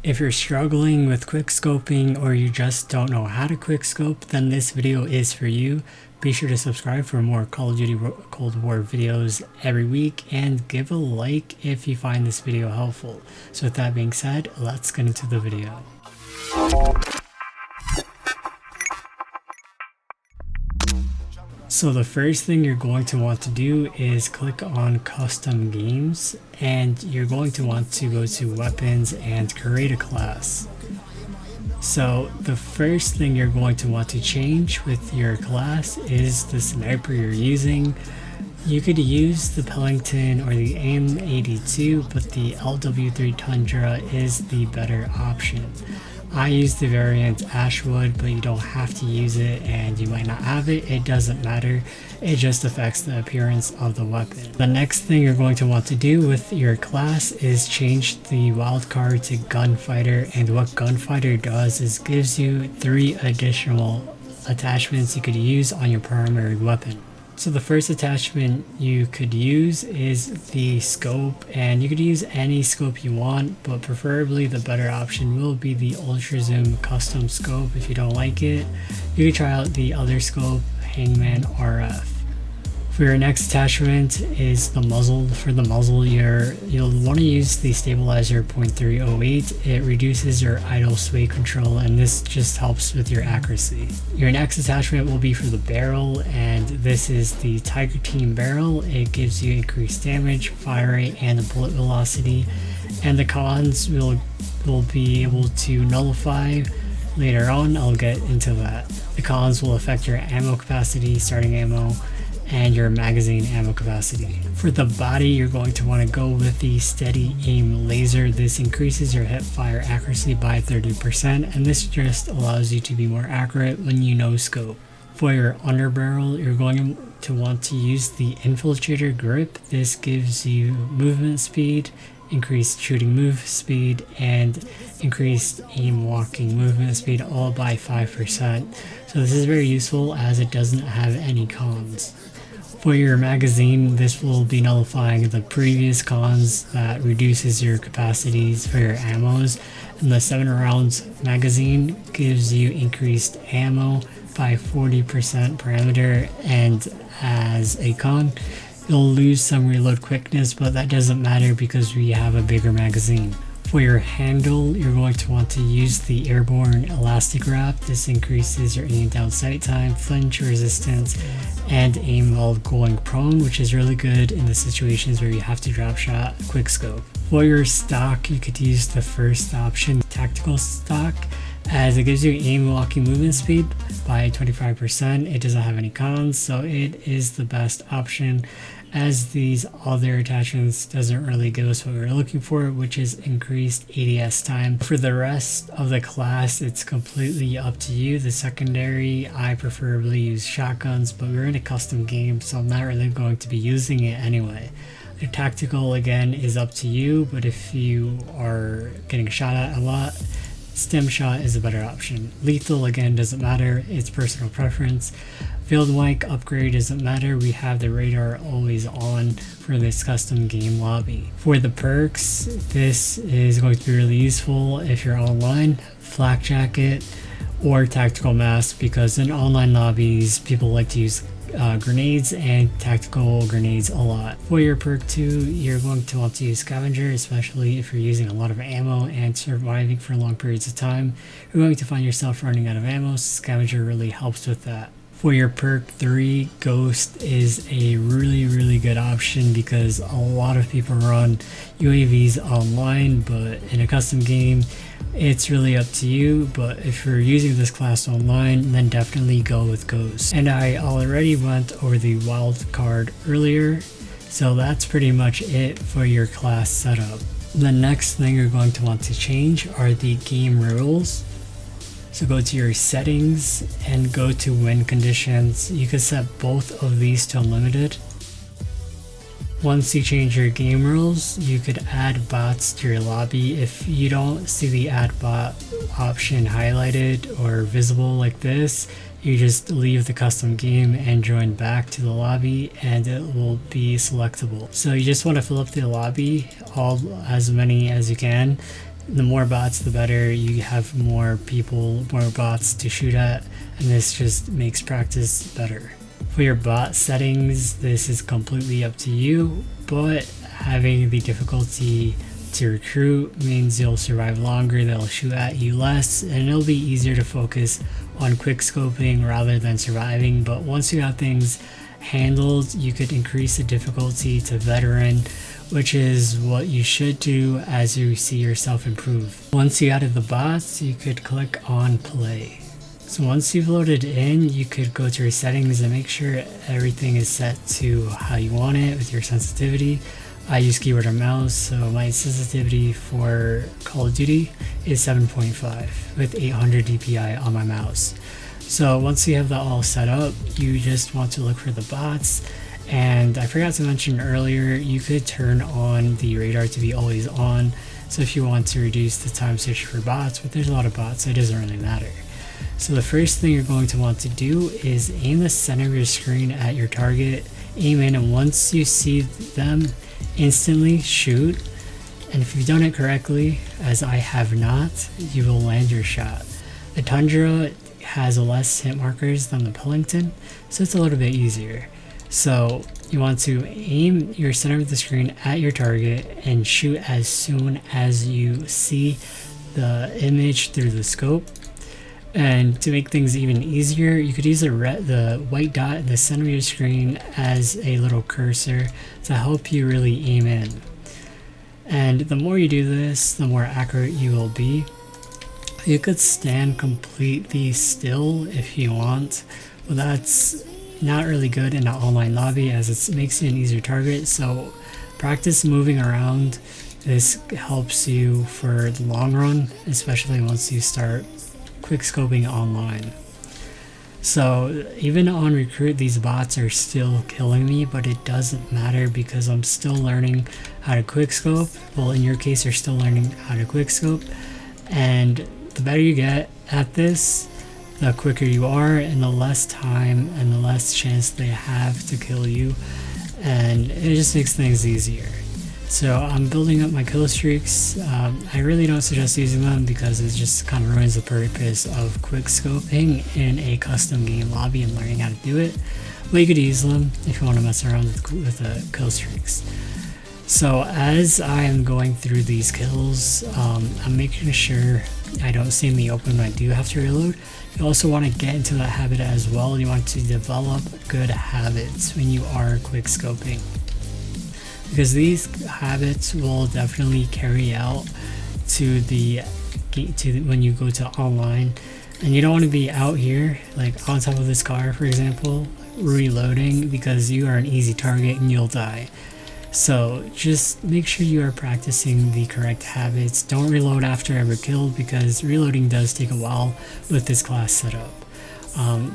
If you're struggling with quickscoping or you just don't know how to quickscope, then this video is for you. Be sure to subscribe for more Call of Duty Cold War videos every week and give a like if you find this video helpful. So with that being said, let's get into the video. So the first thing you're going to want to do is click on custom games, and you're going to want to go to weapons and create a class. So the first thing you're going to want to change with your class is the sniper you're using. You could use the Pellington or the AIM-82, but the LW3 Tundra is the better option. I use the variant Ashwood, but you don't have to use it, and you might not have it. It doesn't matter. It just affects the appearance of the weapon. The next thing you're going to want to do with your class is change the wildcard to Gunfighter, and what Gunfighter does is gives you 3 additional attachments you could use on your primary weapon. So the first attachment you could use is the scope, and you could use any scope you want, but preferably the better option will be the Ultra Zoom custom scope. If you don't like it, you can try out the other scope, Hangman RF. For your next attachment is the muzzle. For the muzzle, you'll want to use the stabilizer 0.308. It reduces your idle sway control, and this just helps with your accuracy. Your next attachment will be for the barrel, and this is the Tiger Team barrel. It gives you increased damage, fire rate, and bullet velocity, and the cons will be able to nullify. Later on, I'll get into that. The cons will affect your ammo capacity, starting ammo, and your magazine ammo capacity. For the body, you're going to want to go with the steady aim laser. This increases your hip fire accuracy by 30%, and this just allows you to be more accurate when you no scope. For your underbarrel, you're going to want to use the infiltrator grip. This gives you movement speed, increased shooting move speed, and increased aim walking movement speed, all by 5%. So this is very useful as it doesn't have any cons. For your magazine, this will be nullifying the previous cons that reduces your capacities for your ammos, and the 7 rounds magazine gives you increased ammo by 40% parameter, and as a con, you'll lose some reload quickness, but that doesn't matter because we have a bigger magazine. For your handle, you're going to want to use the airborne elastic wrap. This increases your aim down sight time, flinch resistance, and aim while going prone, which is really good in the situations where you have to drop shot quickscope. For your stock, you could use the first option, tactical stock, as it gives you aim walking movement speed by 25%. It doesn't have any cons, so it is the best option, as these other attachments doesn't really give us what we're looking for, which is increased ADS time. For the rest of the class, it's completely up to you. The secondary, I preferably use shotguns, but we're in a custom game, so I'm not really going to be using it anyway. The tactical, again, is up to you, but if you are getting shot at a lot, stem shot is a better option. Lethal, again, doesn't matter, it's personal preference. Field mic upgrade doesn't matter, we have the radar always on for this custom game lobby. For the perks, this is going to be really useful if you're online, flak jacket or tactical mask, because in online lobbies people like to use grenades and tactical grenades a lot. For your perk 2, you're going to want to use scavenger, especially if you're using a lot of ammo and surviving for long periods of time. You're going to find yourself running out of ammo, so scavenger really helps with that. For your perk 3, Ghost is a really good option because a lot of people run UAVs online, but in a custom game it's really up to you. But if you're using this class online, then definitely go with Ghost. And I already went over the Wildcard earlier, so that's pretty much it for your class setup. The next thing you're going to want to change are the game rules. So go to your settings and go to win conditions. You can set both of these to unlimited. Once you change your game rules, you could add bots to your lobby. If you don't see the add bot option highlighted or visible like this, you just leave the custom game and join back to the lobby and it will be selectable. So you just want to fill up the lobby, as many as you can, The more bots, the better. You have more people, more bots to shoot at, and this just makes practice better. For your bot settings, this is completely up to you, but having the difficulty to recruit means you'll survive longer, they'll shoot at you less, and it'll be easier to focus on quickscoping rather than surviving. But once you have things handled, you could increase the difficulty to veteran, which is what you should do as you see yourself improve. Once you added the bots, you could click on play. So once you've loaded in, you could go to your settings and make sure everything is set to how you want it with your sensitivity. I use keyboard and mouse, so my sensitivity for Call of Duty is 7.5 with 800 DPI on my mouse. So once you have that all set up, you just want to look for the bots. And I forgot to mention earlier, you could turn on the radar to be always on. So if you want to reduce the time search for bots, but there's a lot of bots, so it doesn't really matter. So the first thing you're going to want to do is aim the center of your screen at your target, aim in, and once you see them, instantly shoot. And if you've done it correctly, as I have not, you will land your shot. The Tundra has less hit markers than the Pillington, so it's a little bit easier. So you want to aim your center of the screen at your target and shoot as soon as you see the image through the scope. And to make things even easier, you could use the white dot in the center of your screen as a little cursor to help you really aim in. And the more you do this, the more accurate you will be. You could stand completely still if you want, but that's not really good in an online lobby as it makes you an easier target. So practice moving around. This helps you for the long run, especially once you start quickscoping online. So even on recruit, these bots are still killing me, but it doesn't matter because I'm still learning how to quickscope. Well, in your case, you're still learning how to quickscope, and the better you get at this, the quicker you are, and the less time and the less chance they have to kill you, and it just makes things easier. So I'm building up my kill streaks. I really don't suggest using them because it just kind of ruins the purpose of quickscoping in a custom game lobby and learning how to do it. But you could use them if you want to mess around with the kill streaks. So as I am going through these kills, I'm making sure I don't stay in the open when I do have to reload. You also want to get into that habit as well. You want to develop good habits when you are quickscoping, because these habits will definitely carry out to when you go to online. And you don't want to be out here like on top of this car, for example, reloading, because you are an easy target and you'll die. So just make sure you are practicing the correct habits. Don't reload after every kill because reloading does take a while with this class setup.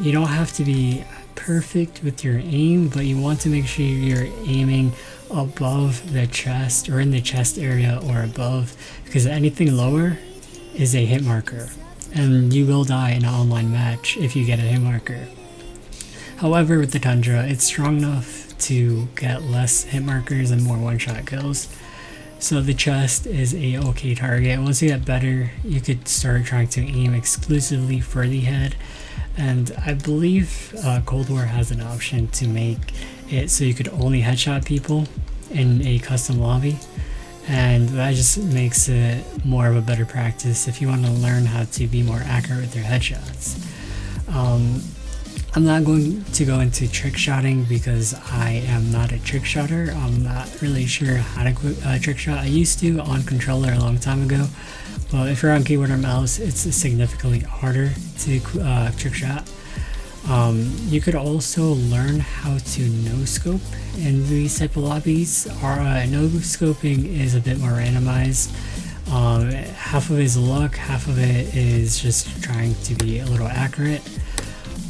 You don't have to be perfect with your aim, but you want to make sure you're aiming above the chest or in the chest area or above, because anything lower is a hit marker and you will die in an online match if you get a hit marker. However, with the Tundra, it's strong enough to get less hit markers and more one-shot kills, so the chest is a okay target. Once you get better, you could start trying to aim exclusively for the head, and I believe Cold War has an option to make it so you could only headshot people in a custom lobby, and that just makes it more of a better practice if you want to learn how to be more accurate with your headshots. I'm not going to go into trick shotting because I am not a trick shotter. I'm not really sure how to trick shot. I used to on controller a long time ago, but if you're on keyboard or mouse, it's significantly harder to trick shot. You could also learn how to no-scope in these type of lobbies. No-scoping is a bit more randomized. Half of it is luck, half of it is just trying to be a little accurate.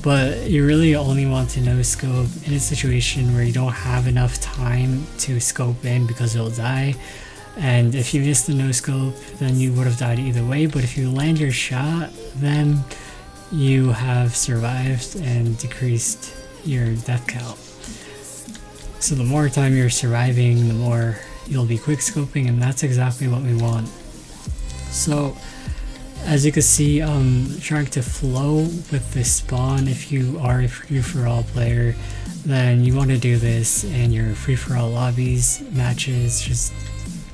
But you really only want to no-scope in a situation where you don't have enough time to scope in because you'll die. And if you miss the no-scope, then you would have died either way. But if you land your shot, then you have survived and decreased your death count. So the more time you're surviving, the more you'll be quickscoping, and that's exactly what we want. So as you can see, I'm trying to flow with this spawn. If you are a free-for-all player, then you want to do this in your free-for-all lobbies, matches. Just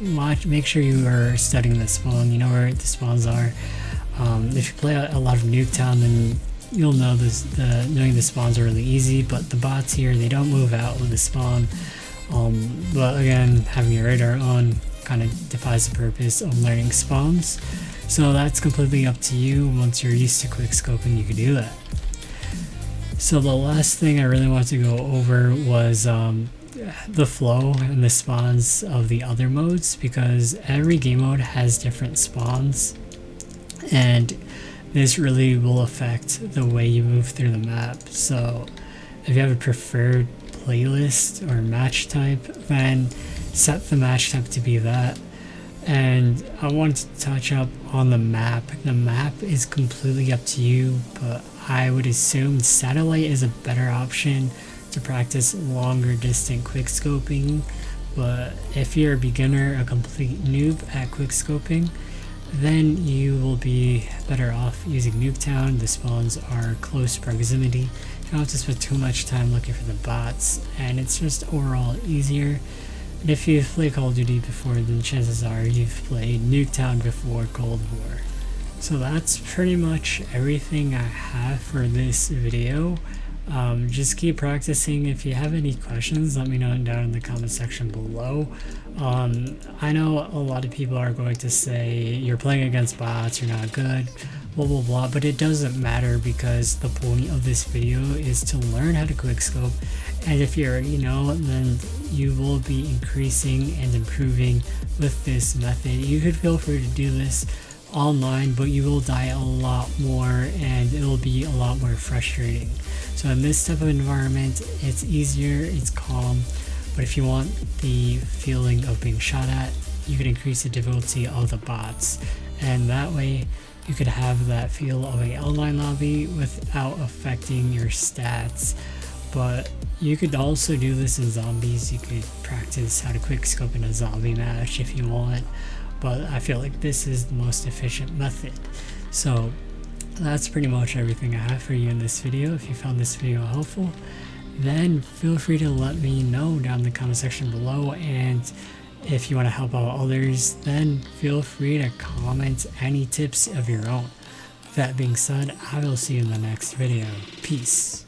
make sure you are studying the spawn, you know where the spawns are. If you play a lot of Nuketown, then you'll know knowing the spawns are really easy, but the bots here, they don't move out with the spawn. But again, having your radar on kind of defies the purpose of learning spawns. So that's completely up to you. Once you're used to quickscoping, you can do that. So the last thing I really want to go over was the flow and the spawns of the other modes, because every game mode has different spawns, and this really will affect the way you move through the map. So if you have a preferred playlist or match type, then set the match type to be that. And I wanted to touch up on the map. The map is completely up to you, but I would assume satellite is a better option to practice longer distance quickscoping. But if you're a beginner, a complete noob at quickscoping, then you will be better off using Nuketown. The spawns are close proximity. You don't have to spend too much time looking for the bots, and it's just overall easier. And if you've played Call of Duty before, then chances are you've played Nuketown before Cold War. So that's pretty much everything I have for this video. Just keep practicing. If you have any questions, let me know down in the comment section below. I know a lot of people are going to say you're playing against bots, you're not good, blah blah blah, but it doesn't matter, because the point of this video is to learn how to quickscope, and if you already know, then you will be increasing and improving with this method. You could feel free to do this online, but you will die a lot more and it will be a lot more frustrating. So in this type of environment, it's easier, it's calm, but if you want the feeling of being shot at, you could increase the difficulty of the bots, and that way you could have that feel of a online lobby without affecting your stats. But you could also do this in zombies. You could practice how to quickscope in a zombie match if you want, but I feel like this is the most efficient method. So that's pretty much everything I have for you in this video. If you found this video helpful, then feel free to let me know down in the comment section below, and if you want to help out others, then feel free to comment any tips of your own. With that being said, I will see you in the next video. Peace.